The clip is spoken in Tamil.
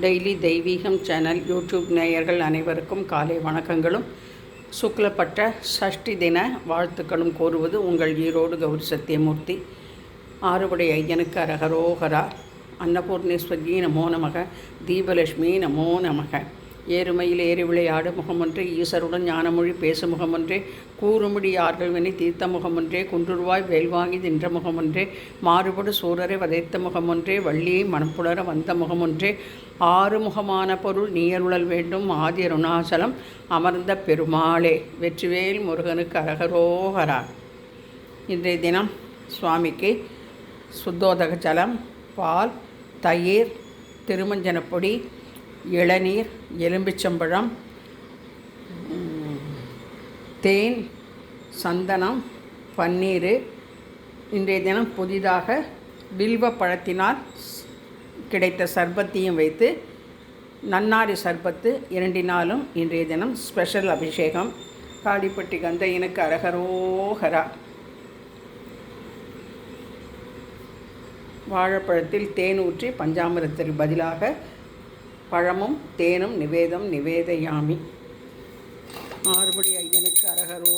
டெய்லி தெய்வீகம் சேனல் யூடியூப் நேயர்கள் அனைவருக்கும் காலை வணக்கங்களும் சுக்லப்பட்ட சஷ்டி தின வாழ்த்துக்களும் கூறுவது உங்கள் ஈரோடு கௌரி சத்தியமூர்த்தி. ஆறுபடை ஐயனுக்கு அரகரோகரா. அன்னபூர்ணேஸ்வரி நமோ நமக. தீபலட்சுமி நமோ நமக. ஏறுமையில் ஏறி விளையாடு முகமொன்றே, ஈசருடன் ஞானமொழி பேசு முகமொன்றே, கூறுமுடி யார்கள் வினை தீர்த்த முகமொன்றே, குன்றுருவாய் வேல்வாங்கி தின்ற முகமொன்றே, மாறுபடு சூரரை வதைத்த முகமொன்றே, வள்ளியை மனப்புலர வந்த முகமொன்றே, ஆறுமுகமான பொருள் நீயருளல் வேண்டும் ஆதி அருணாச்சலம் அமர்ந்த பெருமாளே. வெற்றிவேல் முருகனுக்கு அரகரோகரா. இன்றைய தினம் சுவாமிக்கு சுத்தோதக ஜலம், பால், தயிர், திருமஞ்சனப்பொடி, இளநீர், எலும்பிச்சம்பழம், தேன், சந்தனம், பன்னீர். இன்றைய தினம் புதிதாக வில்வ பழத்தினால் கிடைத்த சர்பத்தையும் வைத்து நன்னாரி சர்பத்து இரண்டினாலும் இன்றைய தினம் ஸ்பெஷல் அபிஷேகம். காளிப்பட்டி கந்தையனுக்கு அரகரோகரா. வாழைப்பழத்தில் தேன் ஊற்றி பஞ்சாமிரத்திற்கு பதிலாக பழமும் தேனும் நிவேதயாமி. ஆறுபடி ஐயனுக்கு அரகரோ